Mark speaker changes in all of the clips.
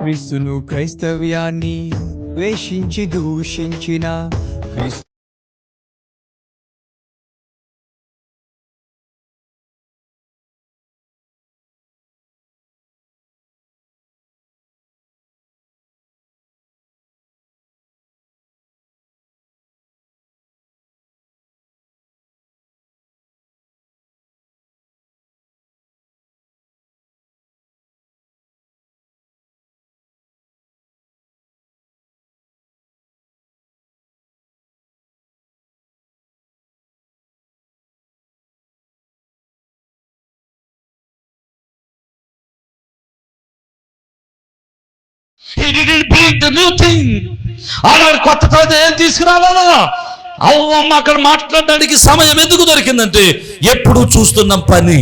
Speaker 1: క్రీస్తును క్రైస్తవ్యాన్ని ద్వేషించి దూషించిన క్రీస్తు
Speaker 2: He didn't bring the new thing. ఆనాడు కొత్త తర్వాత ఏం తీసుకురావాలా? అవ్వమ్మ అక్కడ మాట్లాడడానికి సమయం ఎందుకు దొరికిందంటే ఎప్పుడు చూస్తున్న పని,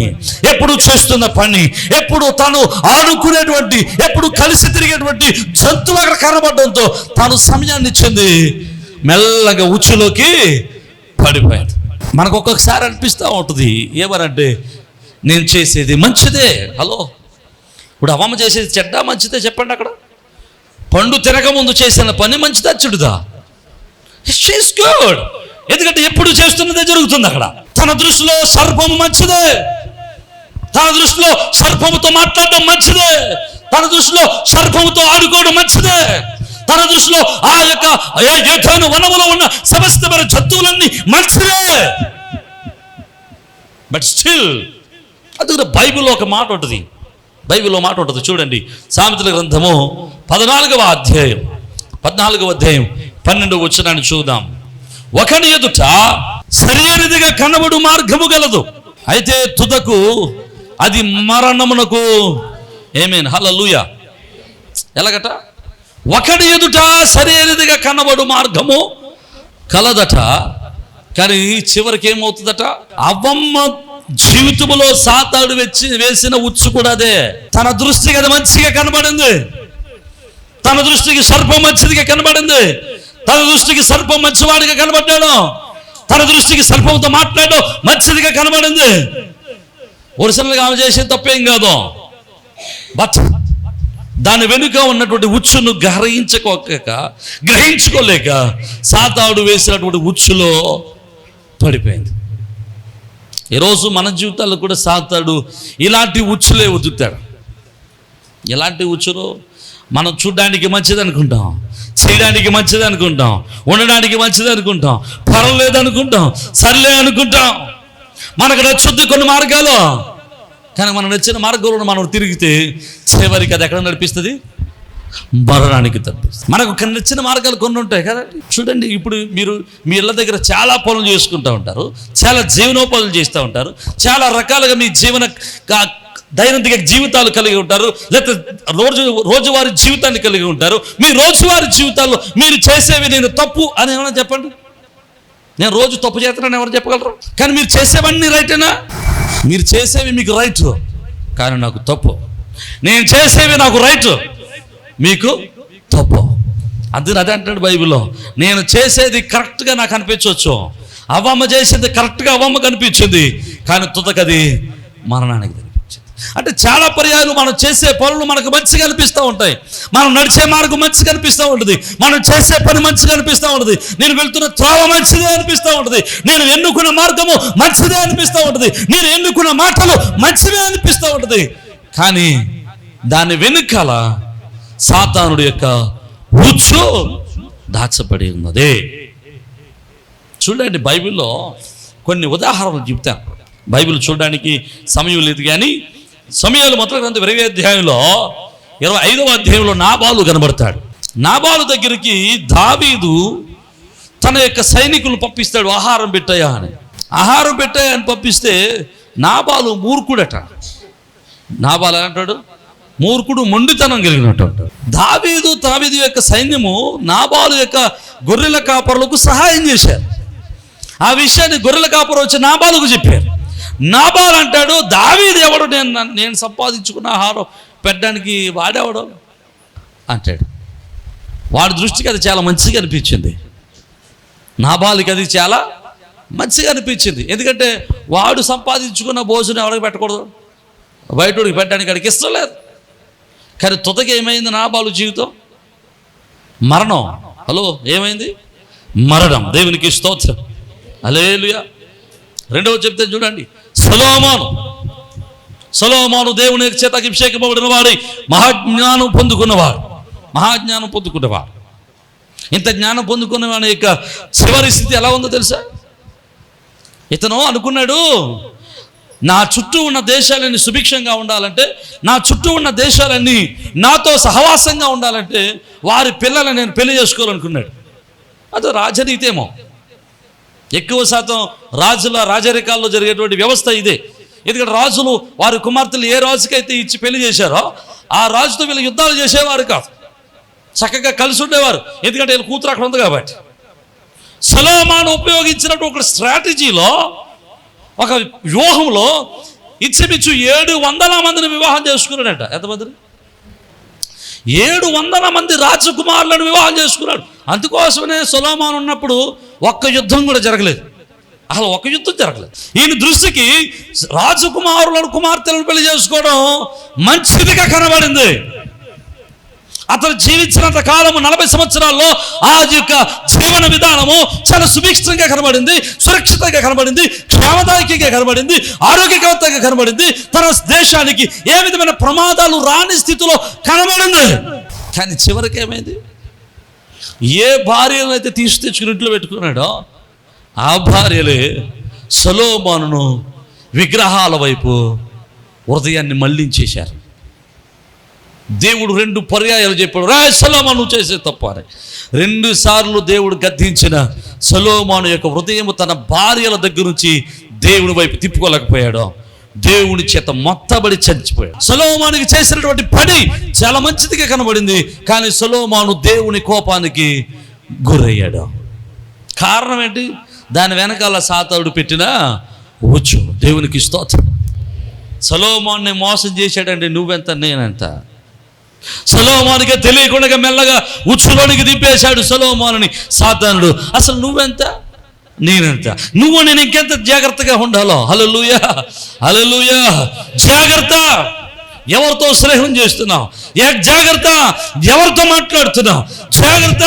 Speaker 2: ఎప్పుడు చేస్తున్న పని, ఎప్పుడు తను ఆడుకునేటువంటి, ఎప్పుడు కలిసి తిరిగేటువంటి జంతువు అక్కడ కనబడడంతో తాను సమయాన్ని ఇచ్చింది. మెల్లగా ఉచ్చులోకి పడిపోయాడు. మనకు ఒక్కొక్కసారి అనిపిస్తూ ఉంటుంది, ఏమనంటే నేను చేసేది మంచిదే. హలో, ఇప్పుడు అవ్వమ్మ చేసేది చెడ్డ మంచిదే చెప్పండి. అక్కడ పండు తిరగముందు చేసిన పని మంచిదా చెడుదా? She's good. ఎందుకంటే ఎప్పుడు చేస్తున్నదే జరుగుతుంది అక్కడ. తన దృష్టిలో సర్పము మంచిదే, తన దృష్టిలో సర్పముతో మాట్లాడడం మంచిదే, తన దృష్టిలో సర్పముతో ఆడుకోవడం మంచిదే, తన దృష్టిలో ఆ యొక్క ఏదైనా వనములో ఉన్న సమస్తమైన జంతువులన్నీ మంచిదే. బట్ స్టిల్ అది బైబిల్లో ఒక మాట ఉంటుంది, బైబిల్లో మాట ఉంటుంది చూడండి. సామెతల గ్రంథము 14వ అధ్యాయం 12వ వచనాన్ని చూద్దాం. ఒకని ఎదుట సరియైనదిగా కనబడు మార్గము గలదు, అయితే తుదకు అది మరణమునకు. ఆమేన్, హల్లెలూయా. ఎలాగట? ఒకడి ఎదుట సరియైనదిగా కనబడు మార్గము కలదట, కానీ చివరికి ఏమవుతుందట? అవ్వమ్మ జీవితంలో సాతాడు వేసిన ఉచ్చు కూడా అదే. తన దృష్టికి అది మంచిగా కనబడింది, తన దృష్టికి సర్పం మంచిదిగా కనబడింది, తన దృష్టికి సర్పం మంచివాడిగా కనబడ్డాడు, తన దృష్టికి సర్పంతో మాట్లాడడం మంచిదిగా కనబడింది. ఒరిజినల్గా ఆమె చేసే తప్పేం కాదు, బట్ దాని వెనుక ఉన్నటువంటి ఉచ్చును గ్రహించుకోలేక సాతాడు వేసినటువంటి ఉచ్చులో పడిపోయింది. ఈరోజు మన జీవితాల్లో కూడా సాతాడు ఇలాంటి ఉచ్చులే వదులుతాడు. ఎలాంటి ఉచ్చులు? మనం చూడడానికి మంచిది అనుకుంటాం, చేయడానికి మంచిది అనుకుంటాం, ఉండడానికి మంచిది అనుకుంటాం, పర్వాలేదు అనుకుంటాం, సర్లే అనుకుంటాం, మనకు నచ్చుద్ది కొన్ని మార్గాలు. కానీ మనం నచ్చిన మార్గంలో మనం తిరిగితే చివరికి అది ఎక్కడ నడిపిస్తుంది? మరణానికి తప్పిస్తుంది. మనకు నచ్చిన మార్గాలు కొన్ని ఉంటాయి కదండి. చూడండి, ఇప్పుడు మీరు మీ ఇళ్ళ దగ్గర చాలా పనులు చేసుకుంటూ ఉంటారు, చాలా జీవనోపాధులు చేస్తూ ఉంటారు, చాలా రకాలుగా మీ దైనందిక జీవితాలు కలిగి ఉంటారు, లేకపోతే రోజువారీ జీవితాన్ని కలిగి ఉంటారు. మీ రోజువారీ జీవితాల్లో మీరు చేసేవి నేను తప్పు అని ఏమైనా చెప్పండి. నేను రోజు తప్పు చేస్తున్నాను ఎవరు చెప్పగలరు? కానీ మీరు చేసేవన్నీ రైటేనా? మీరు చేసేవి మీకు రైట్, కానీ నాకు తప్పు. నేను చేసేవి నాకు రైట్, మీకు తప్పు. అదే అంటాడు బైబిల్లో. నేను చేసేది కరెక్ట్గా నాకు అనిపించవచ్చు, అవ్వమ్మ చేసేది కరెక్ట్గా అవ్వమ్మ కనిపించింది, కానీ తుదకది మరణానికి కనిపించింది. అంటే చాలా పర్యాయాలు మనం చేసే పనులు మనకు మంచిగా అనిపిస్తూ ఉంటాయి, మనం నడిచే మార్గం మంచిగా అనిపిస్తూ ఉంటుంది, మనం చేసే పని మంచిగా అనిపిస్తూ ఉంటుంది, నేను వెళ్తున్న త్రోవ మంచిదే అనిపిస్తూ ఉంటుంది, నేను ఎన్నుకున్న మార్గము మంచిదే అనిపిస్తూ ఉంటుంది, నేను ఎన్నుకున్న మాటలు మంచివే అనిపిస్తూ ఉంటుంది. కానీ దాని వెనుకాల సాతానుడి యొక్క ఉచ్చు దాచబడి ఉన్నదే. చూడండి, బైబిల్లో కొన్ని ఉదాహరణలు చెప్తాను. బైబిల్ చూడడానికి సమయం లేదు, కానీ సమయాలు మొదటి గ్రంథం 20వ అధ్యాయంలో 25వ అధ్యాయంలో నాబాలు కనబడతాడు. నాబాలు దగ్గరికి దావీదు తన యొక్క సైనికులు పంపిస్తాడు, ఆహారం పెట్టాయా అని. ఆహారం పెట్టాయా అని పంపిస్తే నాబాలు మూర్ఖుడట. నాబాలు అంటాడు, మూర్ఖుడు, మొండితనం కలిగినట్టు అంటాడు. దావీదు యొక్క సైన్యము నాబాలు యొక్క గొర్రెల కాపరులకు సహాయం చేశారు. ఆ విషయాన్ని గొర్రెల కాపరు వచ్చి నాబాలుకు చెప్పారు. నాబాలు అంటాడు, దావీదు ఎవడు? నేను సంపాదించుకున్న ఆహారం పెట్టడానికి వాడేవాడు అంటాడు. వాడి దృష్టికి అది చాలా మంచిగా అనిపించింది, నాబాలుకి అది చాలా మంచిగా అనిపించింది. ఎందుకంటే వాడు సంపాదించుకున్న భోజనం ఎవరికి పెట్టకూడదు, బయటోడికి పెట్టడానికి వాడికి ఇష్టం లేదు. కానీ తుదకి ఏమైంది నాబాలు జీవితం? మరణం. హలో, ఏమైంది? మరణం. దేవునికి స్తోత్రం, హల్లెలూయా. రెండవ చెప్తే చూడండి, సొలొమోను దేవుని చేత అభిషేకపబడిన వాడి మహాజ్ఞానం పొందుకున్నవాడు. ఇంత జ్ఞానం పొందుకున్న వాడి యొక్క చివరి స్థితి ఎలా ఉందో తెలుసా? ఇతను అనుకున్నాడు, నా చుట్టూ ఉన్న దేశాలన్నీ సుభిక్షంగా ఉండాలంటే, నా చుట్టూ ఉన్న దేశాలన్నీ నాతో సహవాసంగా ఉండాలంటే వారి పిల్లలను నేను పెళ్లి చేసుకోవాలనుకున్నాడు. అదో రాజనీతేమో. ఎక్కువ శాతం రాజరికాల్లో జరిగేటువంటి వ్యవస్థ ఇదే. ఎందుకంటే రాజులు వారి కుమార్తెలు ఏ రాజుకైతే ఇచ్చి పెళ్లి చేశారో ఆ రాజుతో వీళ్ళు యుద్ధాలు చేసేవారు కాదు, చక్కగా కలిసి ఉండేవారు. ఎందుకంటే వీళ్ళ కూతురు అక్కడ ఉంది కాబట్టి. సొలొమోను ఉపయోగించినట్టు ఒక స్ట్రాటజీలో, ఒక వ్యూహంలో ఇచ్చిమిచ్చు 700 మందిని వివాహం చేసుకున్నాడట. ఎంతమందిని? 700 మంది రాజకుమారులను వివాహం చేసుకున్నాడు. అందుకోసమనే సొలొమోను ఉన్నప్పుడు ఒక్క యుద్ధం కూడా జరగలేదు. అసలు ఒక యుద్ధం జరగలేదు. ఈయన దృష్టికి రాజకుమారులను కుమార్తెలను పెళ్లి చేసుకోవడం మంచిదిగా కనబడింది. అతను జీవించినంత కాలము 40 సంవత్సరాల్లో ఆ యొక్క జీవన విధానము చాలా సుభిక్షంగా కనబడింది, సురక్షితంగా కనబడింది, క్షేమదాయకంగా కనబడింది, ఆరోగ్యకరంగా కనబడింది. తన దేశానికి ఏ విధమైన ప్రమాదాలు రాని స్థితిలో కనబడింది. కానీ చివరికి ఏమైంది? ఏ భార్యను అయితే తెచ్చుకుని ఇంట్లో పెట్టుకున్నాడో ఆ భార్యలే సొలొమోనును విగ్రహాల వైపు హృదయాన్ని మళ్లించేశారు. దేవుడు 2 పర్యాయాలు చెప్పాడు, రా సొలొమోను నువ్వు చేసే తప్పు అని. 2 సార్లు దేవుడు గద్దించిన సొలొమోను యొక్క హృదయం తన భార్యల దగ్గర నుంచి దేవుని వైపు తిప్పుకోలేకపోయాడు. దేవుని చేత మొత్తబడి చచ్చిపోయాడు. సొలొమోనుకి చేసినటువంటి పని చాలా మంచిదిగా కనబడింది, కానీ సొలొమోను దేవుని కోపానికి గురయ్యాడు. కారణం ఏంటి? దాని వెనకాల సాతానుడు పెట్టిన ఉచ్చు. దేవునికి స్తోత్రం. సొలొమోనుని మోసం చేశాడండి. నువ్వెంత నేనెంత? సొలొమోనుకే తెలియకుండా మెల్లగా ఉచ్చులోనికి దింపేశాడు సొలొమోనుని సాతానుడు. అసలు నువ్వెంత నేనెంత? నువ్వు నేను ఇంకెంత జాగ్రత్తగా ఉండాలో. హల్లెలూయా, హల్లెలూయా. జాగ్రత్త, ఎవరితో స్నేహం చేస్తున్నావు, జాగ్రత్త ఎవరితో మాట్లాడుతున్నావు, జాగ్రత్త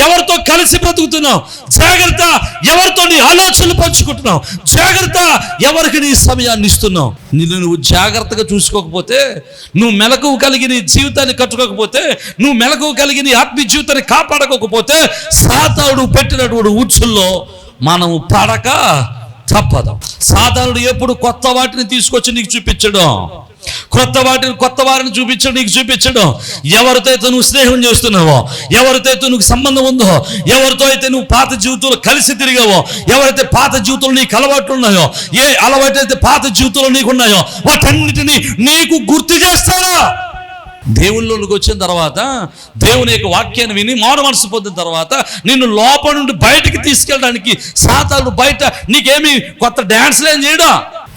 Speaker 2: ఎవరితో కలిసి బ్రతుకుతున్నావు, జాగ్రత్త ఎవరితో నీ ఆలోచనలు పంచుకుంటున్నావు, జాగ్రత్త ఎవరికి నీ సమయాన్ని ఇస్తున్నావు. నువ్వు జాగ్రత్తగా చూసుకోకపోతే, నువ్వు మెలకువ కలిగి నీ జీవితాన్ని కట్టుకోకపోతే, నువ్వు మెలకువ కలిగి నీ ఆత్మీయ జీవితాన్ని కాపాడకపోతే సాతానుడు పెట్టినటువంటి ఉచ్చుల్లో మనము పడక తప్పదు. సాతానుడు ఎప్పుడు కొత్త వాటిని తీసుకొచ్చి నీకు చూపించడం, కొత్త వారిని చూపించడం, నీకు చూపించడం. ఎవరితో అయితే నువ్వు స్నేహం చేస్తున్నావో, ఎవరితో అయితే నువ్వు సంబంధం ఉందో, ఎవరితో అయితే నువ్వు పాత జీవితంలో కలిసి తిరిగావో, ఎవరైతే పాత జీవితంలో నీకు అలవాట్లు ఉన్నాయో, ఏ అలవాటు అయితే పాత జీవితంలో నీకున్నాయో వాటన్నిటినీ నీకు గుర్తు చేస్తాడా. దేవుళ్ళలోకి వచ్చిన తర్వాత, దేవుని యొక్క వాక్యాన్ని విని మారు మనసు పొందిన తర్వాత నిన్ను లోపల నుండి బయటికి తీసుకెళ్ళడానికి సాతానుడు బయట నీకేమి కొత్త డ్యాన్స్లు ఏం చేయడా.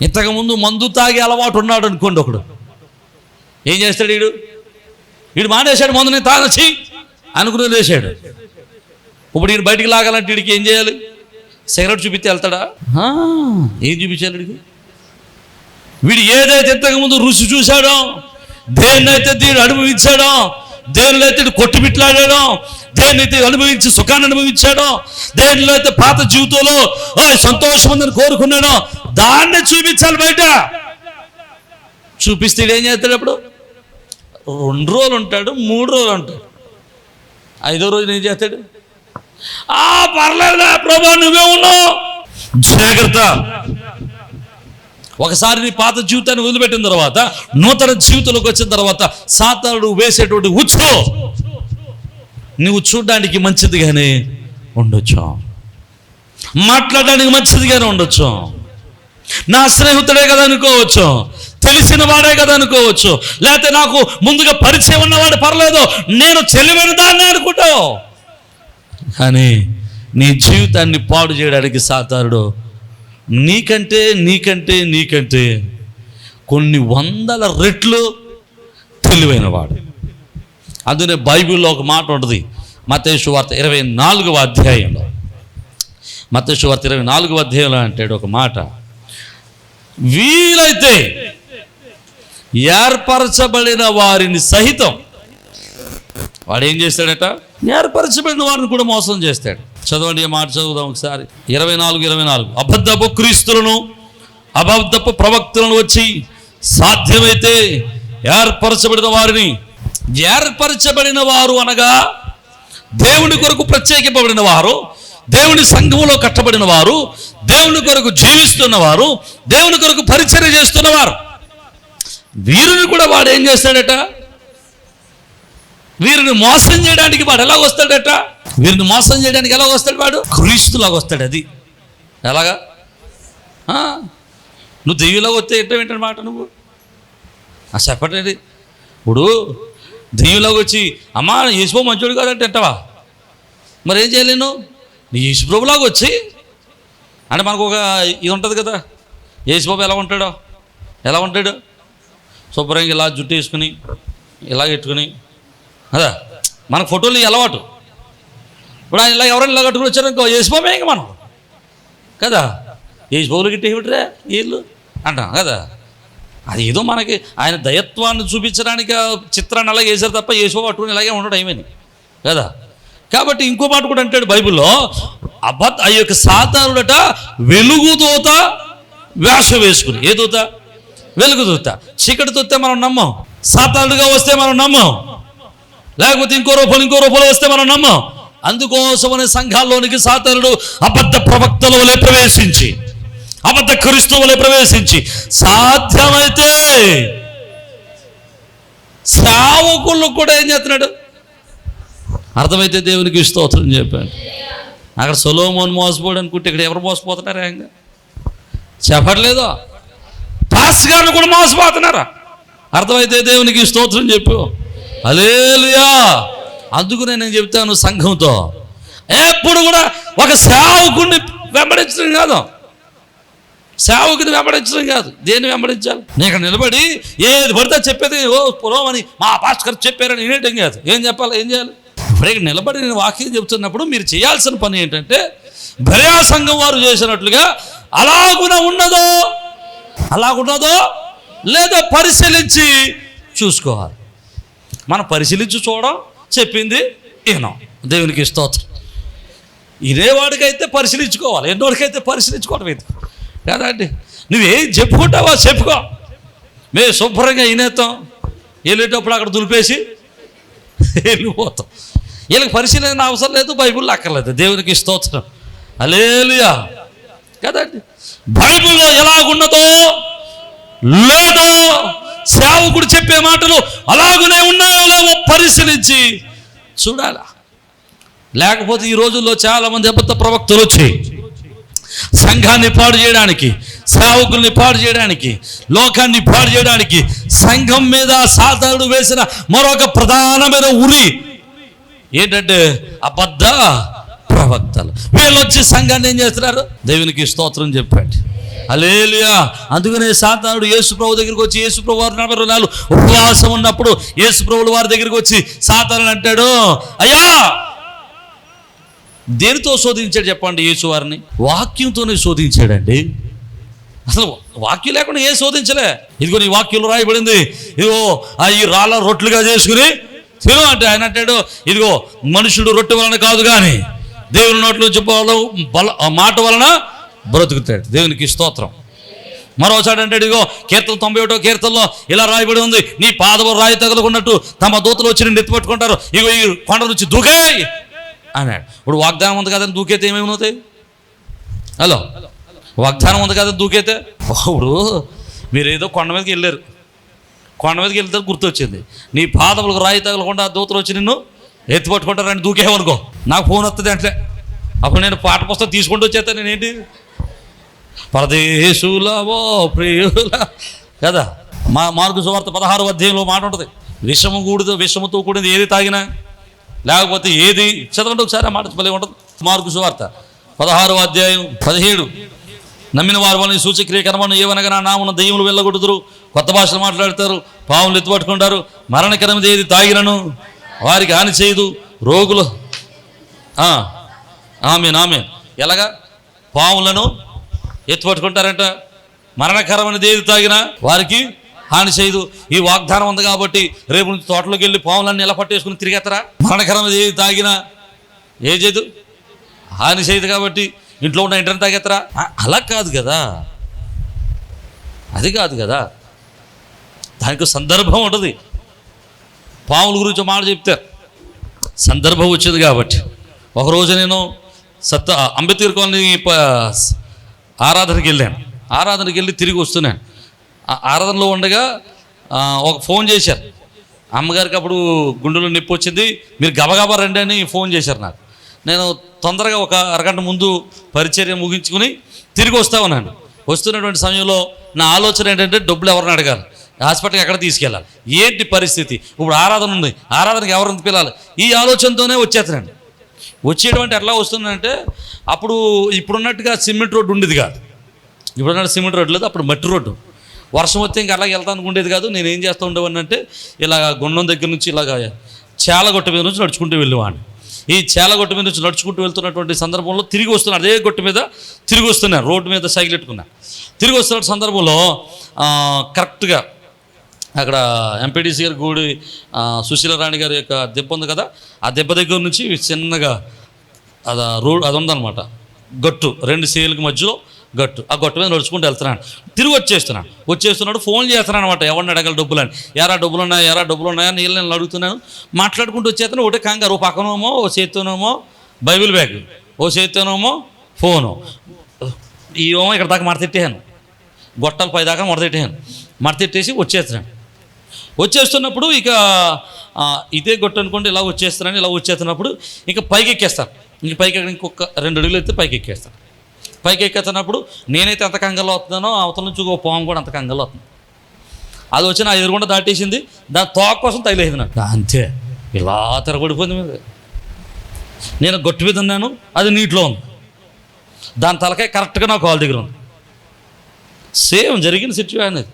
Speaker 2: ఇంతకుముందు మందు తాగే అలవాటు ఉన్నాడు అనుకోండి, ఒకడు ఏం చేస్తాడు? వీడు మానేశాడు, మందుని తాగొచ్చి అనుకుని వేసాడు. ఇప్పుడు వీడు బయటికి లాగాలంటే వీడికి ఏం చేయాలి? సిగరెట్ చూపిస్తే వెళ్తాడా? ఏం చూపించాలి వీడికి? వీడు ఏదైతే ఇంతకుముందు రుచి చూశాడో, దేన్నైతే దీడు అనుభవించాడో, దేనిలో అయితే కొట్టుమిట్లాడాడో, దేన్నైతే అనుభవించి సుఖాన్ని అనుభవించాడో, దేనిలో అయితే పాత జీవితంలో సంతోషం ఉందని కోరుకున్నాడో దాన్ని చూపించాలి బయట. చూపిస్తే ఏం చేస్తాడు? అప్పుడు 2 రోజులు ఉంటాడు, 3 రోజులు ఉంటాడు, 5వ రోజున ఏం చేస్తాడు? పర్లేదులే ప్రభా నువ్వే ఉన్నావు. జాగ్రత్త. ఒకసారి నీ పాత జీవితాన్ని వదిలిపెట్టిన తర్వాత నూతన జీవితంలోకి వచ్చిన తర్వాత సాతానుడు వేసేటువంటి ఉచ్చు నువ్వు చూడడానికి మంచిదిగానే ఉండొచ్చు, మాట్లాడడానికి మంచిదిగానే ఉండొచ్చు, నా స్నేహితుడే కదా అనుకోవచ్చు, తెలిసిన వాడే కదా అనుకోవచ్చు, లేకపోతే నాకు ముందుగా పరిచయం ఉన్నవాడు పర్లేదు, నేను తెలివైన దాన్ని అనుకుంటావు. కానీ నీ జీవితాన్ని పాడు చేయడానికి సాతానుడు నీకంటే నీకంటే నీకంటే కొన్ని 100 రెట్లు తెలివైన వాడు. అందునే బైబిల్లో ఒక మాట ఉంటుంది, మత్తయి సువార్త 24వ అధ్యాయంలో. మత్తయి సువార్త 24వ అధ్యాయంలో అంటాడు ఒక మాట, వీలైతే ఏర్పరచబడిన వారిని సహితం వాడు ఏం చేస్తాడట? ఏర్పరచబడిన వారిని కూడా మోసం చేస్తాడు. చదవండి, ఈ మాట చదువుదాం ఒకసారి. 24 అబద్ధపు క్రీస్తులను అబద్ధపు ప్రవక్తలను వచ్చి సాధ్యమైతే ఏర్పరచబడిన వారిని, ఏర్పరచబడిన వారు అనగా దేవుని కొరకు ప్రత్యేకింపబడిన వారు, దేవుని సంఘములో కట్టబడిన వారు, దేవుని కొరకు జీవిస్తున్నవారు, దేవుని కొరకు పరిచర్య చేస్తున్నవారు. వీరిని కూడా వాడు ఏం చేస్తాడట? వీరిని మోసం చేయడానికి వాడు ఎలా వస్తాడట? వీరిని మోసం చేయడానికి ఎలా వస్తాడు వాడు? క్రీస్తులాగా వస్తాడు. అది ఎలాగా? నువ్వు దెయ్యంలాగా వస్తే ఏంటంటే మాట నువ్వు చెప్పండి. ఇప్పుడు దెయ్యంలాగా వచ్చి అమ్మా యేసుబాబు మంచోడు కాదంటే అంటావా? మరి ఏం చేయలేను? నీ యేసుప్రభులాగా వచ్చి అంటే మనకు ఒక ఇది ఉంటుంది కదా, యేసుబాబు ఎలా ఉంటాడు? శుభ్రంగా ఇలా జుట్టు వేసుకుని ఇలా పెట్టుకుని అదా, మనకు ఫోటోలు అలవాటు. ఇప్పుడు ఆయన ఇలా ఎవరైనా ఇలా కట్టుకుని వచ్చారు ఇంకో యేసుబాబే ఇంక మనం కదా, యేసుబాబులు గిట్టే ఏమిట్రా వీళ్ళు అంటాం కదా. అది ఏదో మనకి ఆయన దయత్వాన్ని చూపించడానికి చిత్రాన్ని అలాగే వేశారు తప్ప యేసుబాబు పట్టుకుని ఇలాగే ఉండడం ఏమని కదా. కాబట్టి ఇంకో మాట కూడా అంటాడు బైబిల్లో, ఆ యొక్క సాతానుడట వెలుగుదూత వేషం వేసుకుని. ఏ దూత? వెలుగుదూత. చీకటి దూతే మనం నమ్మం, సాతానుడుగా వస్తే మనం నమ్మం, లేకపోతే ఇంకో రూపంలో వస్తే మనం నమ్మం. అందుకోసమనే సంఘాల్లోనికి సాతానుడు అబద్ధ ప్రవక్తల వలె ప్రవేశించి, అబద్ధ క్రీస్తు వలె ప్రవేశించి సాధ్యమైతే సేవకులు కూడా ఏం చేస్తున్నాడు? అర్థమైతే దేవునికి స్తోత్రం చెప్పాడు. అక్కడ సొలొమోను మోసపోడు అనుకుంటే ఇక్కడ ఎవరు మోసపోతున్నారా? ఇంకా చెప్పట్లేదో. పాస్ గారు కూడా మోసపోతున్నారా? అర్థమైతే దేవునికి స్తోత్రం చెప్పు. హల్లెలూయా. అందుకు నేను చెప్తాను, సంఘంతో ఎప్పుడు కూడా ఒక సేవకుడిని వెంబడించడం కాదు, దేన్ని వెంబడించాలి? నేను నిలబడి ఏది పడితే చెప్పేది ఓ పొలమని మా పాస్టర్ చెప్పారని వినేటం కాదు. ఏం చెప్పాలి? ఏం చేయాలి? ఇప్పుడు ఇక్కడ నిలబడి నేను వాక్యం చెబుతున్నప్పుడు మీరు చేయాల్సిన పని ఏంటంటే, బెరయా సంఘం వారు చేసినట్లుగా అలాగున ఉన్నదో లేదో పరిశీలించి చూసుకోవాలి. మనం పరిశీలించి చూడడం, చెప్పింది ఈయన. దేవునికి స్తోత్రం. ఇదేవాడికైతే పరిశీలించుకోవాలి, ఎన్నోడికైతే పరిశీలించుకోవడం ఇది కదా అండి. నువ్వేం చెప్పుకుంటావా చెప్పుకో, మేము శుభ్రంగా వినేస్తాం, వెళ్ళేటప్పుడు అక్కడ దులిపేసి వెళ్ళిపోతాం. వీళ్ళకి పరిశీలన అవసరం లేదు, బైబిల్లో అక్కర్లేదు. దేవునికి స్తోత్రం. హల్లెలూయా కదండి. బైబిల్లో ఎలాగున్నదో లేదో, సేవకుడు చెప్పే మాటలు అలాగునే ఉన్నాయో లేవో పరిశీలించి చూడాల. లేకపోతే ఈ రోజుల్లో చాలామంది అబద్ధ ప్రవక్తలు వచ్చి సంఘాన్ని పాడు చేయడానికి, సేవకుల్ని పాడు చేయడానికి, లోకాన్ని పాడు చేయడానికి సంఘం మీద సాతానుడు వేసిన మరొక ప్రధానమైన ఉరి ఏంటంటే అబద్ధ ప్రవక్తలు. వీళ్ళు వచ్చి సంఘాన్ని ఏం చేస్తున్నారు? దేవునికి స్తోత్రం చెప్పండి. హల్లెలూయా. అందుకనే సాతానుడు యేసుప్రభు దగ్గరికి వచ్చి, యేసుప్రభు వారు 40 రోజులు ఉపవాసం ఉన్నప్పుడు యేసుప్రభుల వారి దగ్గరికి వచ్చి సాతానుడు అంటాడు, అయ్యా దేనితో శోధించాడు చెప్పండి? యేసు వారిని వాక్యంతోనే శోధించాడండి. అసలు వాక్యం లేకుండా ఏ శోధించలే. ఇదిగో నీ వాక్యంలో రాయబడింది, ఇదిగో ఈ రాళ్ళ రొట్లుగా చేసుకుని తిను అంటే ఆయన అంటాడు, ఇదిగో మనుషుడు రొట్టె వలన కాదు కానీ దేవుని నోట్లో చెప్పాలో మాట వలన బ్రతుకుతాడు. దేవునికి స్తోత్రం. మరోసారి అంటాడు, ఇదిగో కీర్తన 91వ కీర్తనలో ఇలా రాయబడి ఉంది, నీ పాదము రాయి తగులుకున్నట్టు తమ దూతలు వచ్చి నిన్ను ఎత్తిపట్టుకుంటారు, ఇగో ఈ కొండ నుంచి దూకేయ్ అన్నాడు. ఇప్పుడు వాగ్దానం ఉంది కదని దూకేతే ఏమేమవుతాయి? హలో, వాగ్దానం ఉంది కదా దూకేతే. ఇప్పుడు మీరు ఏదో కొండ మీదకి వెళ్ళారు, కొండ మీదకి వెళ్తే గుర్తొచ్చింది, నీ పాదములకు రాయి తగలకుండా దూతలు వచ్చి నిన్ను ఎత్తిపట్టుకుంటారని దూకేవనుకో, నాకు ఫోన్ వస్తుంది అంటే అప్పుడు నేను పాట పుస్తకం తీసుకుంటూ వచ్చేస్తాను. నేనేంటి పరదేశులవో ప్రియుల కదా. మార్కు సువార్త 16వ అధ్యాయంలో మాట ఉంటుంది, విషముతో కూడింది ఏది తాగినా, లేకపోతే ఏది చదవండి ఒకసారి, ఆ మాట భలే ఉంటుంది. మార్కు సువార్త 16వ అధ్యాయం 17, నమ్మిన వారు వాళ్ళని సూచక్రియ కర్మను ఏవనగా నా నామమున దెయ్యములు వెళ్ళగొడుతురు, కొత్త భాషలు మాట్లాడతారు, పాములు ఎత్తుపట్టుకుంటారు, మరణకరమైనది ఏది తాగినను వారికి హాని చేయదు, రోగులు ఆమెన్ ఎలాగా పాములను ఎత్తుపట్టుకుంటారంట, మరణకరమైనది ఏది తాగినా వారికి హాని చేయదు. ఈ వాగ్దానం ఉంది కాబట్టి రేపు నుంచి తోటలోకి వెళ్ళి పాములన్నీ ఎలా పట్టేసుకుని తిరిగేస్తారా? మరణకరమైనది ఏది తాగినా ఏ చేయదు, హాని చేయదు కాబట్టి ఇంట్లో ఉన్న ఇంటర్ని తాగేస్తారా? అలా కాదు కదా, అది కాదు కదా. దానికి సందర్భం ఉంటుంది. పాముల గురించి మాట చెప్తారు, సందర్భం వచ్చింది కాబట్టి. ఒకరోజు నేను అంబేద్కర్ కాలనీ ఆరాధనకి వెళ్ళాను. ఆరాధనకి వెళ్ళి తిరిగి వస్తున్నాను. ఆరాధనలో ఉండగా ఒక ఫోన్ చేశారు. అమ్మగారికి అప్పుడు గుండెలో నొప్పి వచ్చింది, మీరు గబగబా రండి అని ఫోన్ చేశారు నాకు. నేను తొందరగా ఒక అరగంట ముందు పరిచర్య ముగించుకుని తిరిగి వస్తా ఉన్నాను. వస్తున్నటువంటి సమయంలో నా ఆలోచన ఏంటంటే డబ్బులు ఎవరిని అడగాలి, హాస్పిటల్కి ఎక్కడ తీసుకెళ్ళాలి, ఏంటి పరిస్థితి, ఇప్పుడు ఆరాధన ఉంది, ఆరాధనకి ఎవరిని పిలాలి, ఈ ఆలోచనతోనే వచ్చేస్తున్నాను. వచ్చేటువంటి ఎట్లా వస్తుందంటే అప్పుడు ఇప్పుడున్నట్టుగా సిమెంట్ రోడ్డు ఉండేది కాదు. ఇప్పుడున్నట్టు సిమెంట్ రోడ్డు లేదు, అప్పుడు మట్టి రోడ్డు. వర్షం వస్తే ఇంకా అలాగే వెళ్తాను ఉండేది కాదు. నేను ఏం చేస్తూ ఉండేవాడిని అంటే ఇలా గుండం దగ్గర నుంచి ఇలాగ చేలగొట్ట మీద నుంచి నడుచుకుంటూ వెళ్ళేవాడిని. ఈ చేలగొట్ట మీద నుంచి నడుచుకుంటూ వెళ్తున్నటువంటి సందర్భంలో తిరిగి వస్తున్నాను, అదే గొట్ట మీద తిరిగి వస్తున్నాను, రోడ్డు మీద సైకిల్ పెట్టుకున్నాను. తిరిగి వస్తున్న సందర్భంలో కరెక్ట్గా అక్కడ ఎంపీడీసీ గారి గుడి సుశీలరాణి గారి యొక్క దెబ్బ ఉంది కదా, ఆ దెబ్బ దగ్గర నుంచి చిన్నగా రోడ్ అది ఉందన్నమాట, గట్టు 2 సేలుకి మధ్యలో గట్టు. ఆ గట్టు మీద నడుచుకుంటూ వెళ్తున్నాను. తిరిగి వచ్చేస్తున్నాడు. ఫోన్ చేస్తున్నాను అనమాట, ఎవరిని అడగాలి డబ్బులని. ఎరా డబ్బులు ఉన్నాయా నీళ్ళు నేను అడుగుతున్నాను. మాట్లాడుకుంటూ వచ్చేస్తాను. ఒకటే కంగారు, ఓ పక్కనేమో ఓ చేత్తోనేమో బైబిల్ బ్యాగ్, ఓ చేత్తోనేమో ఫోను. ఏమో ఇక్కడ దాకా మడతెట్టేసాను, గొట్టాలు పై దాకా మడతెట్టేసి వచ్చేస్తున్నప్పుడు ఇక ఇదే గొట్టు అనుకోండి, ఇలా వచ్చేస్తున్నప్పుడు ఇక పైకి ఎక్కేస్తాను. ఇంకొక 2 అడుగులు అయితే పైకి ఎక్కేస్తాను. పైకి ఎక్కేస్తున్నప్పుడు నేనైతే ఎంత కంగారులో అవుతున్నానో అవతల నుంచి ఒక పాము కూడా అంత కంగారులో అవుతుంది. అది వచ్చి నా ఎదురుగుండా దాటేసింది. దాని తోక కోసం తగిలేసింది నాకు. అంతే ఇలా తిరగబడిపోయింది మీద. నేను గొట్టు మీద ఉన్నాను, అది నీటిలో ఉంది. దాని తలకాయ కరెక్ట్గా నా కాలు దగ్గర ఉంది. సేమ్ జరిగిన సిచ్యువేషన్ ఇది.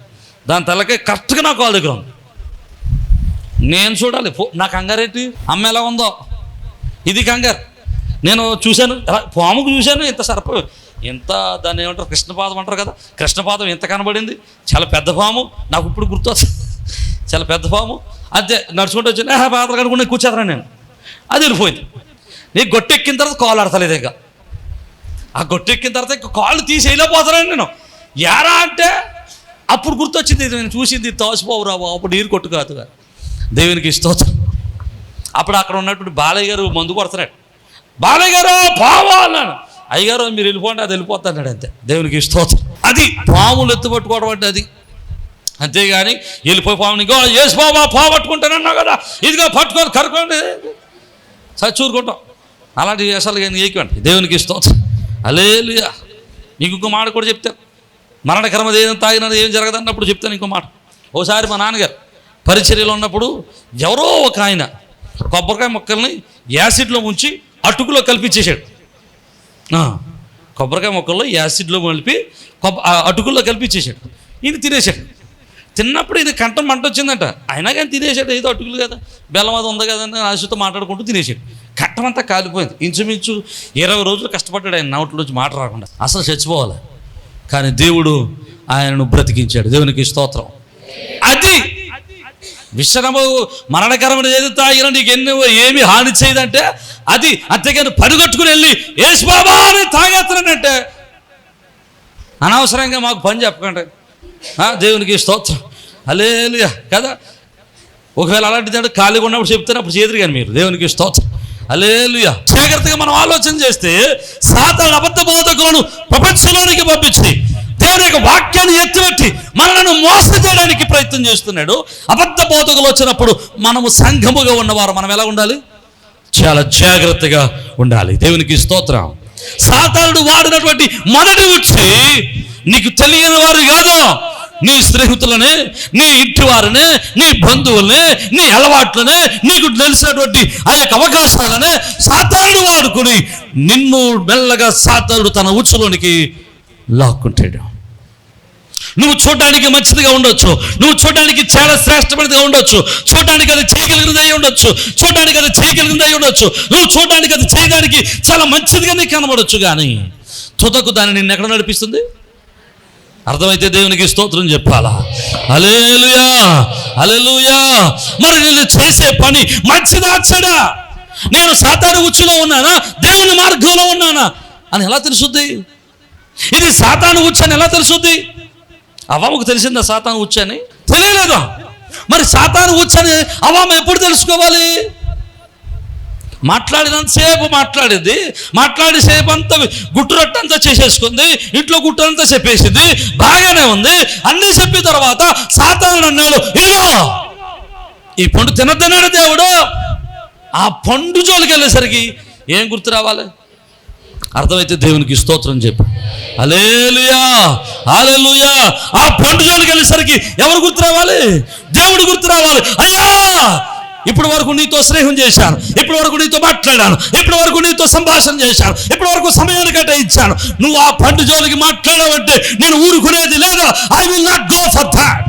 Speaker 2: దాని తలకాయ కరెక్ట్గా నా కాలు దగ్గర ఉంది. నేను చూడాలి, నా కంగారు ఏంటి, అమ్మ ఎలా ఉందో ఇది కంగారు. నేను చూశాను, పాముకు చూశాను, ఇంత దాన్ని ఏమంటారు, కృష్ణపాదం అంటారు కదా, కృష్ణపాదం ఎంత కనబడింది, చాలా పెద్ద పాము. నాకు ఇప్పుడు గుర్తొస్తుంది, చాలా పెద్ద పాము. అంతే నడుచుకుంటూ వచ్చి పాత్ర కనుకుంటే కూర్చేస్తాను నేను. అది వెళ్ళిపోయింది. నీ గొట్టెక్కిన తర్వాత కాలు ఆడతలేదు. ఇక ఆ గొట్టెక్కిన తర్వాత ఇక కాళ్ళు తీసేయలేకపోతున్నాను నేను. ఎరా అంటే అప్పుడు గుర్తొచ్చింది, నేను చూసింది తోసిపోవురా అప్పుడు నీరు కొట్టు కాదు కదా. దేవునికి స్తోత్రం. అప్పుడు అక్కడ ఉన్నటువంటి బాలయ్య గారు మందు కొడుతున్నాడు. బాలయ్య గారు పాము అన్నాను. అయ్యగారు మీరు వెళ్ళిపోండి, అది వెళ్ళిపోతాడు అంతే. దేవునికి స్తోత్రం. అది పాములు ఎత్తుపట్టుకోవడం అంటే అది. అంతేగాని వెళ్ళిపోయి పాముని ఇంకో ఏసు బాబా పాము పట్టుకుంటానన్నావు కదా, ఇదిగో పట్టుకొని కరుకోండి చచ్చూరుకుంటాం. అలాంటి అసలు ఏకండి. దేవునికి స్తోత్రం. హల్లెలూయా. ఇంకొక మాట కూడా చెప్తాను, మరణకరమది ఏదైనా తాగినది ఏం జరగదన్నప్పుడు చెప్తాను ఇంకో మాట. ఓసారి మా నాన్నగారు పరిచర్యలో ఉన్నప్పుడు ఎవరో ఒక ఆయన కొబ్బరికాయ మొక్కల్ని యాసిడ్లో ముంచి అటుకులో కలిపిచ్చేసాడు. కొబ్బరికాయ మొక్కల్లో యాసిడ్లో కలిపి అటుకుల్లో కలిపిచ్చేసాడు. ఇది తినేసాడు. తిన్నప్పుడు ఇది కంఠం మంట వచ్చిందంట. అయినా కానీ తినేసాడు. ఏదో అటుకులు కదా, బెల్లం అది ఉంది కదని ఆశతో మాట్లాడుకుంటూ తినేసాడు. కంఠం అంతా కాలిపోయింది. ఇంచుమించు 20 రోజులు కష్టపడ్డాడు ఆయన నోట్లోంచి మాట రాకుండా. అసలు చచ్చిపోవాలి, కానీ దేవుడు ఆయనను బ్రతికించాడు. దేవునికి స్తోత్రం. అది విషణము మరణకరమైన ఏది తాగినా నీకు ఏమి హాని చేయదంటే అది. అంతేగాని పరుగట్టుకుని వెళ్ళి యేసు బాబా అని తాగేస్తానంటే అనవసరంగా మాకు పని చెప్పకండి. దేవునికి స్తోత్రం. హల్లెలూయా కదా. ఒకవేళ అలాంటిది అంటే ఖాళీగా ఉన్నప్పుడు చెప్తాను, అప్పుడు చేదురు కానీ మీరు. దేవునికి స్తోత్రం. హల్లెలూయా. జాగ్రత్తగా మనం ఆలోచన చేస్తే సాతాను అబద్ధ బోధకులను ప్రపంచంలోనికి పంపించి దేవుని యొక్క వాక్యాన్ని ఎత్తిపెట్టి మనలను మోసం చేయడానికి ప్రయత్నం చేస్తున్నాడు. అబద్ధ బోధకులు వచ్చినప్పుడు మనము సంఘముగా ఉన్నవారు మనం ఎలా ఉండాలి? చాలా జాగ్రత్తగా ఉండాలి. దేవునికి స్తోత్రం. సాతానుడు వాడినటువంటి మొదటి వచ్చి నీకు తెలియని వారు కాదు, నీ స్నేహితులనే, నీ ఇంటి వారినే, నీ బంధువులనే, నీ అలవాట్లనే, నీకు తెలిసినటువంటి ఆ యొక్క అవకాశాలనే సాతానుడు వాడుకుని నిన్ను మెల్లగా సాతానుడు తన ఉచ్చులోనికి లాక్కుంటాడు. నువ్వు చూడడానికి మంచిదిగా ఉండొచ్చు, నువ్వు చూడడానికి చాలా శ్రేష్టమైనదిగా ఉండొచ్చు, చూడడానికి అది చేయగలిగినది అయి ఉండొచ్చు, చూడడానికి అది చేయగలిగినది అయి ఉండొచ్చు, నువ్వు చూడడానికి అది చేయడానికి చాలా మంచిదిగా నీకు కనబడొచ్చు. కానీ తుదకు దాన్ని నిన్ను ఎక్కడ నడిపిస్తుంది? అర్థమైతే దేవునికి స్తోత్రం చెప్పాలా? హల్లెలూయా, హల్లెలూయా. మరి నేను చేసే పని మంచిదా చెడా, నేను సాతాను ఉచ్చులో ఉన్నానా దేవుని మార్గంలో ఉన్నానా అని ఎలా తెలుసుద్ది? ఇది సాతాను ఉచ్చు అని ఎలా తెలుసుద్ది? అవ్వకు తెలిసిందా సాతాను ఉచ్చు అని? తెలియలేదు. మరి సాతాను ఉచ్చు అని అవ్వ ఎప్పుడు తెలుసుకోవాలి? మాట్లాడినంతసేపు మాట్లాడేది, మాట్లాడేసేపు అంతా గుట్టు రొట్టంతా చేసేసుకుంది, ఇంట్లో గుట్టు అంతా చెప్పేసింది, బాగానే ఉంది. అన్నీ చెప్పిన తర్వాత సాతాను అన్నాడు, ఇదిగో ఈ పండు తినద్దన్నాడు దేవుడు. ఆ పండు జోలికి వెళ్ళేసరికి ఏం గుర్తు రావాలి? అర్థమైతే దేవునికి స్తోత్రం చెప్పు. హల్లెలూయా, హల్లెలూయా. ఆ పండు జోలికి వెళ్ళేసరికి ఎవరు గుర్తు రావాలి? దేవుడు గుర్తు రావాలి. అయ్యా, ఇప్పటి వరకు నీతో స్నేహం చేశాను, ఇప్పటి వరకు నీతో మాట్లాడాను, ఇప్పటి వరకు నీతో సంభాషణ చేశాను, ఇప్పటి వరకు సమయాన్ని కేటాయించాను. నువ్వు ఆ పండు జోలికి మాట్లాడావంటే నేను ఊరుకునేది లేదా. I will not go for that.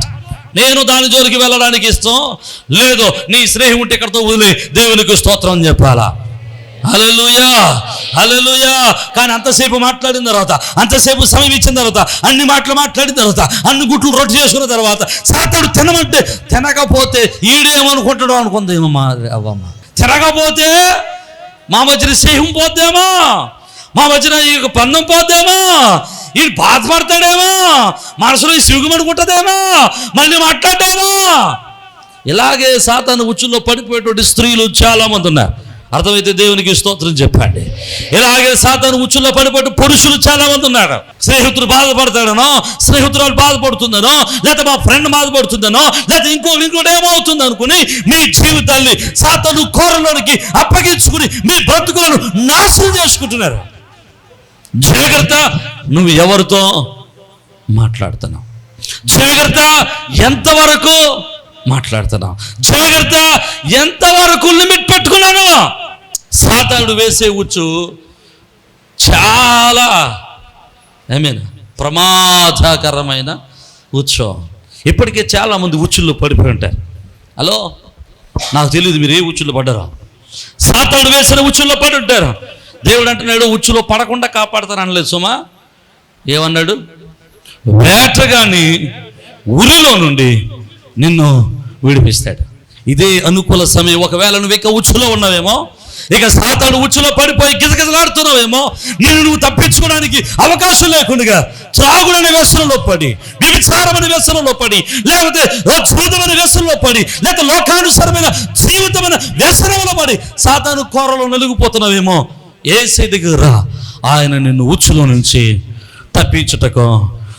Speaker 2: నేను దాని జోలికి వెళ్ళడానికి ఇష్టం లేదు. నీ స్నేహం ఉంటే ఇక్కడితో వదిలే దేవునికి స్తోత్రం అని చెప్పాలా? హల్లెలూయా, హల్లెలూయా. కానీ అంతసేపు మాట్లాడిన తర్వాత, అంతసేపు సమయం ఇచ్చిన తర్వాత, అన్ని మాటలు మాట్లాడిన తర్వాత, అన్ని గుట్లు రొట్టె చేసుకున్న తర్వాత సాతాను తినమంటే తినకపోతే ఈడేమనుకుంటాడో అనుకుందేమో మా అవ్వమ్మ. తినకపోతే మా మధ్యన స్నేహం పోద్దేమో, మా మధ్యన ఈ పందం పోద్దేమో, ఈ బాధపడతాడేమో, మనసులో సిగుమనుకుంటుందేమో, మళ్ళీ మాట్లాడేమో. ఇలాగే సాతాను ఉచ్చుల్లో పడిపోయేటువంటి స్త్రీలు చాలా మంది ఉన్నారు. అర్థమైతే దేవునికి స్తోత్రం చెప్పండి. ఇలాగే సాతాను ఉచ్చుల్లో పడిపోయి పురుషులు చాలా మంది ఉన్నారు. స్నేహితుడు బాధపడతాడనో, స్నేహితురాలు బాధపడుతుందనో, లేకపోతే మా ఫ్రెండ్ బాధపడుతుందనో, లేకపోతే ఇంకోటి ఏమవుతుంది అనుకుని మీ జీవితాన్ని సాతాను కోరలోనికి అప్పగించుకుని మీ బ్రతుకులను నాశనం చేసుకుంటున్నారు. జాగ్రత్త, నువ్వు ఎవరితో మాట్లాడుతున్నావు, జాగ్రత్త ఎంతవరకు మాట్లాడుతున్నావు, జాగ్రత్త ఎంతవరకు లిమిట్ పెట్టుకున్నాను. సాతానుడు వేసే ఉచ్చు చాలా ప్రమాదకరమైన ఉచ్చు. ఇప్పటికే చాలామంది ఉచ్చుల్లో పడిపోయి ఉంటారు. హలో, నాకు తెలియదు మీరు ఏ ఉచ్చుల్లో పడ్డారో. సాతానుడు వేసిన ఉచ్చుల్లో పడి ఉంటారు. దేవుడు అంటున్నాడు ఉచ్చులో పడకుండా కాపాడుతాను అనలేదు సుమా. ఏమన్నాడు? వేటగాని ఉరిలో నుండి నిన్ను విడిపిస్తాడు. ఇదే అనుకూల సమయం. ఒకవేళ నువ్వు ఇక ఉచ్చులో ఉన్నావేమో, ఇక సాతాను ఉచ్చులో పడిపోయి గిజగిజలాడుతున్నావేమో, నువ్వు తప్పించుకోవడానికి అవకాశం లేకుండా త్రాగుడని వ్యసనంలో పడి, వ్యభిచారమని వ్యసనంలో పడి, లేకపోతే జూదమని వ్యసనంలో పడి, లేకపోతే లోకానుసారమైన జీవితమైన వ్యసనంలో పడి సాతాను కోరలో నలిగిపోతున్నావేమో, యేసయ్య దగ్గర రా. ఆయన నిన్ను ఉచ్చులో నుంచి తప్పించుటకు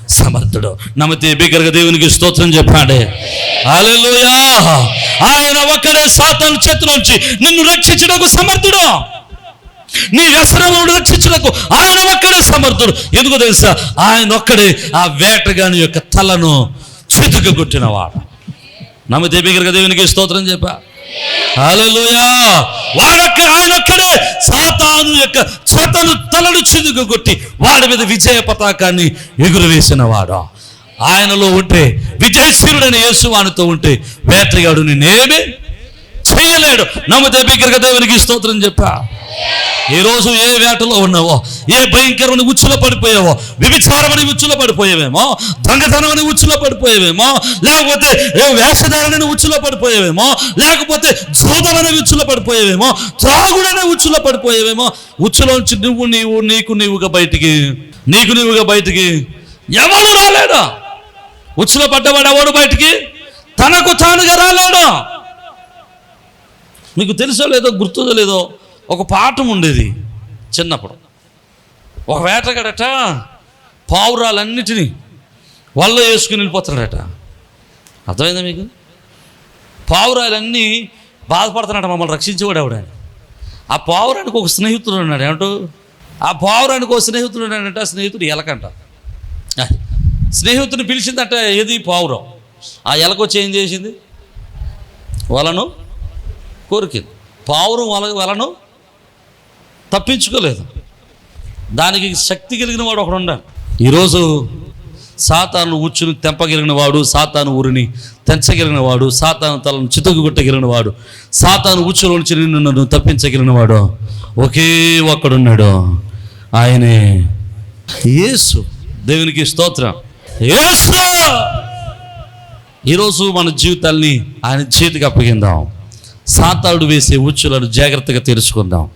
Speaker 2: సమర్థుడు. నమ్మితే బిగ్గరగా దేవునికి స్తోత్రం చెప్పాడే. హల్లెలూయా. ఆయన ఒక్కడే సాతాను చేతిలోంచి నిన్ను రక్షించుటకు సమర్థుడు. నీ వ్యసనములను రక్షించుటకు ఆయన ఒక్కడే సమర్థుడు. ఎందుకో తెలుసా? ఆయన ఒక్కడే ఆ వేటగాని యొక్క తలను చితుకగొట్టినవాడు. నమ్మితే బిగ్గరగా దేవునికి స్తోత్రం చెప్పా. హల్లెలూయా. ఆయన ఒక్కడే సాతాను యొక్క తలను చిదుగొట్టి వాడి మీద విజయ పతాకాన్ని ఎగురవేసిన వాడు. ఆయనలో ఉంటే, విజయశీలుడైన యేసు వానితో ఉంటే వేటగాడు నిన్నేమీ చేయలేడు. నమ్మితే బిగ్గరగా దేవునికి స్తోత్రం చెప్పా. ఈరోజు ఏ వేటలో ఉన్నావో, ఏ భయంకరమైన ఉచ్చులో పడిపోయావో, వ్యభిచారమని ఉచ్చులో పడిపోయావేమో, దొంగతనమని ఉచ్చులో పడిపోయావేమో, లేకపోతే ఏ వేషధారణని ఉచ్చులో పడిపోయావేమో, లేకపోతే జూదమనే ఉచ్చులో పడిపోయావేమో, త్రాగుడనే ఉచ్చులో పడిపోయావేమో, ఉచ్చులోంచి నీకు నీవుగా బయటికి ఎవడు రాలేడు. ఉచ్చులో పడ్డవాడు ఎవడు బయటికి తనకు తానుగా రాలేడు. మీకు తెలుసో లేదో, గుర్తుందో లేదో, ఒక పాఠం ఉండేది చిన్నప్పుడు. ఒక వేటగాడట పావురాలన్నిటినీ వల్ల వేసుకుని వెళ్ళిపోతాడట. అర్థమైందా మీకు? పావురాలన్నీ బాధపడుతున్నాడు, మమ్మల్ని రక్షించేవాడు ఆవిడ. ఆ పావురానికి ఒక స్నేహితుడు ఉన్నాడు. ఏమంటూ ఆ పావురానికి ఒక స్నేహితుడు ఉన్నాడంట. ఆ స్నేహితుడు ఎలకంట. స్నేహితుడిని పిలిచిందంట. ఏది? పావురం. ఆ ఎలకొచ్చి ఏం చేసింది? వలను కోరికింది. పావురం వలను తప్పించుకోలేదు. దానికి శక్తి కలిగిన వాడు ఒకడు ఉండాలి. ఈరోజు సాతాను ఉచ్చును తెంపగలిగిన వాడు, సాతాను ఊరిని తెంచగలిగిన వాడు, సాతాను తలను చితగొట్టగలిగిన వాడు, సాతాను ఉచ్చులో నుంచి నన్ను తప్పించగలిగిన వాడు ఒకే ఒక్కడున్నాడు. ఆయనే యేసు. దేవునికి స్తోత్రం. యేసు. ఈరోజు మన జీవితాల్ని ఆయన చేతికి అప్పగిందాం. సాతానుడు వేసే ఉచ్చులను జాగ్రత్తగా తెలుసుకుందాం.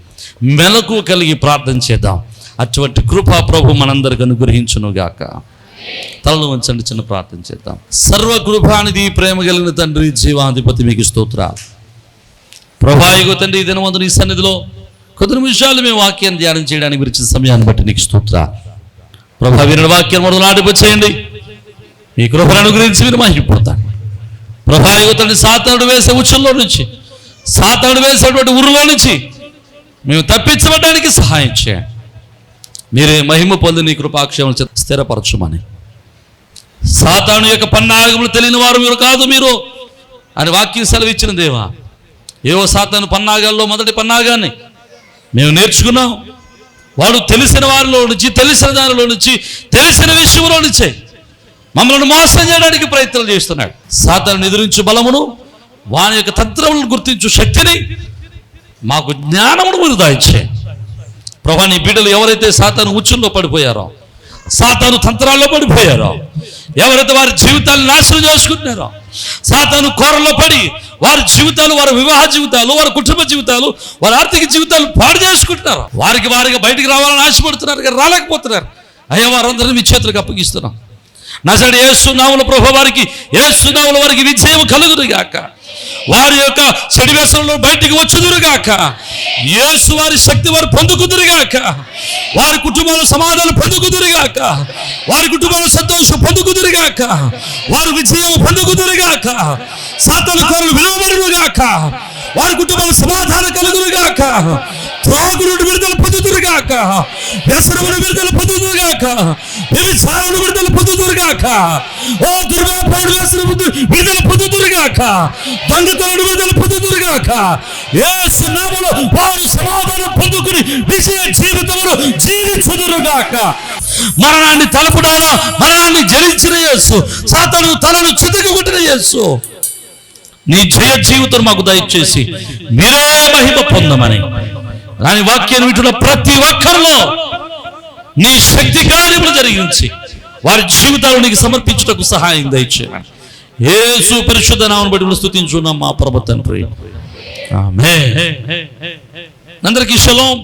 Speaker 2: మెలకు కలిగి ప్రార్థన చేద్దాం. అటువంటి కృపా ప్రభు మనందరికి అనుగ్రహించునుగాక. తలలు వంచండి, చిన్న ప్రార్థన చేద్దాం. సర్వకృపానిధి, ప్రేమ కలిగిన తండ్రి, జీవాధిపతి, మీకు స్తోత్రాలు ప్రభా. ఇగో తండ్రి, ఈ దినమందు నీ సన్నిధిలో కొద్ది నిమిషాలు మేము వాక్యాన్ని ధ్యానం చేయడానికి విరిచిన సమయాన్ని బట్టి నీకు స్తోత్రాలు ప్రభా. వీరి వాక్యం మొదలు నాటిపచ్చేయండి. మీ కృపను అనుగ్రహించి మీరు మహిమపడతాను ప్రభా. ఇగో తండ్రి, సాతానుడు వేసే ఉచ్చుల్లో నుంచి, సాతానుడు వేసేటువంటి ఊరిలో నుంచి మేము తప్పించబడడానికి సహాయం చేయండి. మీరే మహిమ పొంది నీ కృపాక్షేమం స్థిరపరచుమని. సాతాను యొక్క పన్నాగములు తెలియని వారు మీరు కాదు మీరు అని వాక్యం సెలవిచ్చిన దేవా. ఏవో సాతాను పన్నాగాల్లో మొదటి పన్నాగాన్ని మేము నేర్చుకున్నాం. వాడు తెలిసిన వారిలో నుంచి, తెలిసిన దానిలో నుంచి, తెలిసిన విషయంలో నుంచే మమ్మల్ని మోసం చేయడానికి ప్రయత్నం చేస్తున్నాడు. సాతాను ఎదిరించు బలమును, వాని యొక్క తంత్రములను గుర్తించు శక్తిని, మాకు జ్ఞానమును మీరు దాయిచ్చే ప్రభా. నీ బిడ్డలు ఎవరైతే సాతాను ఉచ్చుల్లో పడిపోయారో, సాతాను తంత్రాల్లో పడిపోయారో, ఎవరైతే వారి జీవితాలు నాశనం చేసుకుంటున్నారో, సాతాను కోరల్లో పడి వారి జీవితాలు, వారి వివాహ జీవితాలు, వారి కుటుంబ జీవితాలు, వారి ఆర్థిక జీవితాలు పాడు చేసుకుంటున్నారు. వారిగా బయటికి రావాలని ఆశపడుతున్నారు కానీ రాలేకపోతున్నారు. అయ్యా, వారందరినీ మీ చేతులకు అప్పగిస్తున్నాం. నజరేయుడైన యేసు నామములో ప్రభువా, యేసు నామములో వారికి విజయం కలుగునుగాక. వారి యొక్క చెడు వ్యసనంలో బయటికి వచ్చుదురుగాక. యేసు వారి శక్తి వారు పొందుకుదురుగాక. వారి కుటుంబంలో సమాధానం పొందుకుదురుగాక. వారి కుటుంబంలో సంతోషం పొందుకుదురుగాక. వారి విజయం పొందుకుదురుగాక. సాతాను కోరలు విలువబడునుగాక. వారి కుటుంబంలో సమాధానం కలుగునుగాక. త్రాగుడు విడుదల పొందుదురుగాక. వ్యసనమును విడుదల పొందుదురుగాక. వ్యభిచారమును విడుదల పొందుదురుగాక. ఓ దుర్వ్యాపారుడు వ్యసనము విడుదల పొందుదురుగాక. దొంగతనాన్ని విడుదల పొందుదురుగాక. యేసు నామములో వారు సమాధానం పొందుకుని విజయ జీవితమును జీవించుదురుగాక. మరణాన్ని తలపడాలా, మరణాన్ని జయించిన యేసు, సాతాను తలను చితకగొట్టిన యేసు, నీ జయ జీవితం మాకు దయచేసి మీరే మహిమ పొందమని, దాని వాక్యాన్ని వింటున్న ప్రతి ఒక్కరిలో నీ శక్తి కార్యములు జరిగించి వారి జీవితాలు నీకు సమర్పించుటకు సహాయం దయచేయమని యేసు పరిశుద్ధ నామమును బట్టి స్తుతించున్నాం మా ప్రభువు తండ్రి. ఆమేన్. అందరికీ షలోం.